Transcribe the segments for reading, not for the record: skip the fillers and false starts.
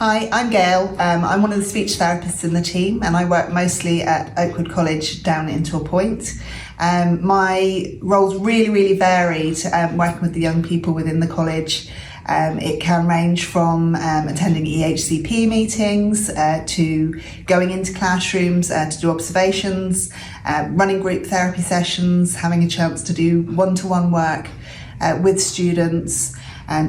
Hi, I'm Gail. I'm one of the speech therapists in the team and I work mostly at Oakwood College down in Torpoint. My role's really varied, working with the young people within the college. It can range from attending EHCP meetings to going into classrooms to do observations, running group therapy sessions, having a chance to do one-to-one work with students,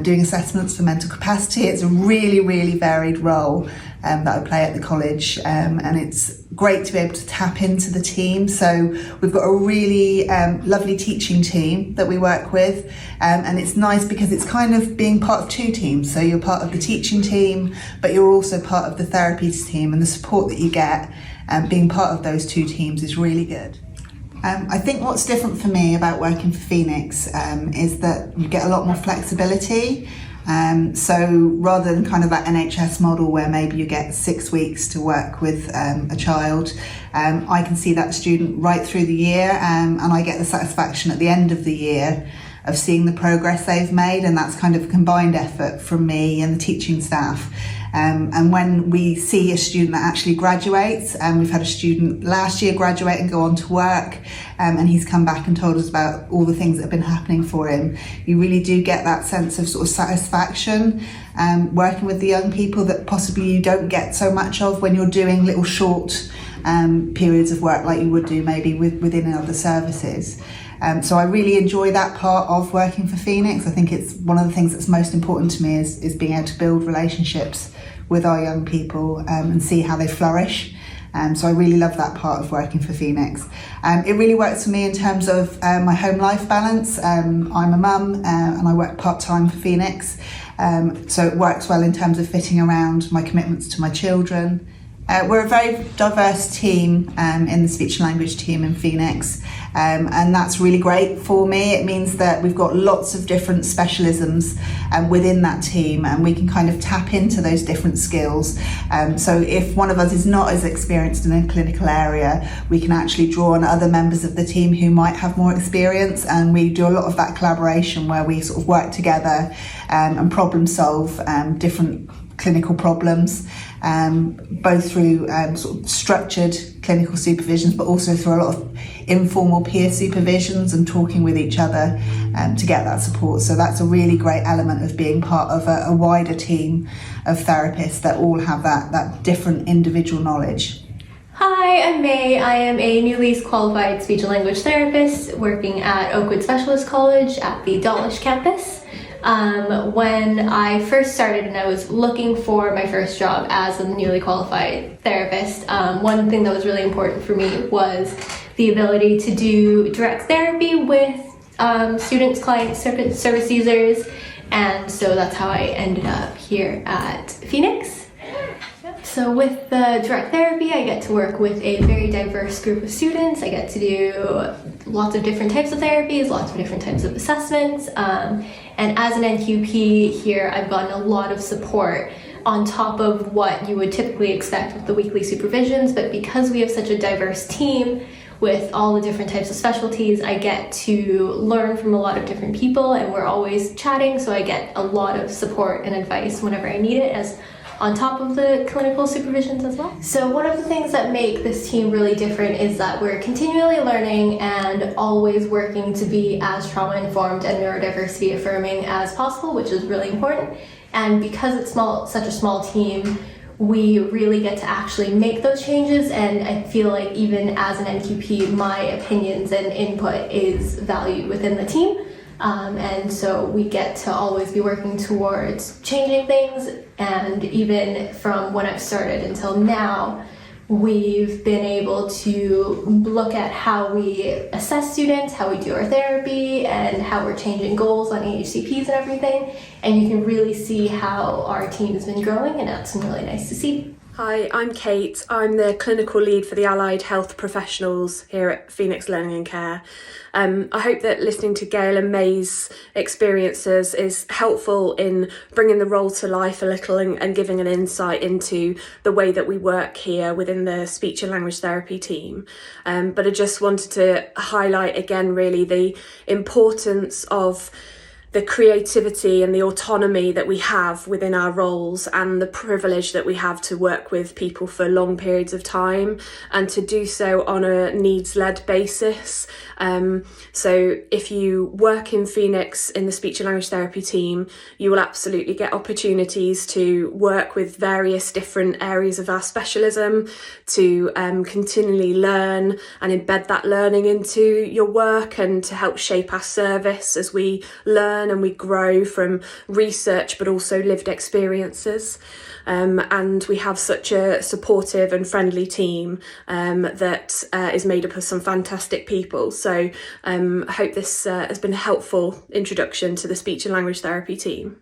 doing assessments for mental capacity. It's a really varied role that I play at the college, and it's great to be able to tap into the team. So we've got a really lovely teaching team that we work with, and it's nice because it's kind of being part of two teams. So you're part of the teaching team, but you're also part of the therapy team, and the support that you get being part of those two teams is really good. I think what's different for me about working for Phoenix is that you get a lot more flexibility. So rather than kind of that NHS model where maybe you get 6 weeks to work with a child, I can see that student right through the year, and I get the satisfaction at the end of the year of seeing the progress they've made, and that's kind of a combined effort from me and the teaching staff. And when we see a student that actually graduates, and we've had a student last year graduate and go on to work, and he's come back and told us about all the things that have been happening for him, you really do get that sense of sort of satisfaction working with the young people that possibly you don't get so much of when you're doing little short periods of work like you would do maybe within other services. So I really enjoy that part of working for Phoenix. I think it's one of the things that's most important to me is being able to build relationships with our young people and see how they flourish. So I really love that part of working for Phoenix. It really works for me in terms of my home life balance. I'm a mum and I work part-time for Phoenix. So it works well in terms of fitting around my commitments to my children. We're a very diverse team in the speech and language team in Phoenix, and that's really great for me. It means that we've got lots of different specialisms within that team, and we can kind of tap into those different skills. So if one of us is not as experienced in a clinical area, we can actually draw on other members of the team who might have more experience, and we do a lot of that collaboration where we sort of work together and problem solve different clinical problems, both through sort of structured clinical supervisions, but also through a lot of informal peer supervisions and talking with each other to get that support. So that's a really great element of being part of a wider team of therapists that all have that different individual knowledge. Hi, I'm May. I am a newly qualified speech and language therapist working at Oakwood Specialist College at the Dawlish campus. When I first started and I was looking for my first job as a newly qualified therapist, one thing that was really important for me was the ability to do direct therapy with students, clients, service users, and so that's how I ended up here at Phoenix. So with the direct therapy, I get to work with a very diverse group of students. I get to do lots of different types of therapies, lots of different types of assessments. And as an NQP here, I've gotten a lot of support on top of what you would typically expect with the weekly supervisions. But because we have such a diverse team with all the different types of specialties, I get to learn from a lot of different people, and we're always chatting. So I get a lot of support and advice whenever I need it, as on top of the clinical supervisions as well. So one of the things that make this team really different is that we're continually learning and always working to be as trauma-informed and neurodiversity affirming as possible, which is really important. And because it's such a small team, we really get to actually make those changes, and I feel like even as an NQP, my opinions and input is valued within the team. And so we get to always be working towards changing things, and even from when I've started until now, we've been able to look at how we assess students, how we do our therapy, and how we're changing goals on EHCPs and everything, and you can really see how our team has been growing, and that's been really nice to see. Hi, I'm Kate. I'm the clinical lead for the allied health professionals here at Phoenix Learning and Care. I hope that listening to Gail and May's experiences is helpful in bringing the role to life a little and giving an insight into the way that we work here within the speech and language therapy team. But I just wanted to highlight again really the importance of the creativity and the autonomy that we have within our roles, and the privilege that we have to work with people for long periods of time and to do so on a needs-led basis. So if you work in Phoenix in the speech and language therapy team, you will absolutely get opportunities to work with various different areas of our specialism, to continually learn and embed that learning into your work, and to help shape our service as we learn and we grow from research but also lived experiences. And we have such a supportive and friendly team that is made up of some fantastic people. So I hope this has been a helpful introduction to the speech and language therapy team.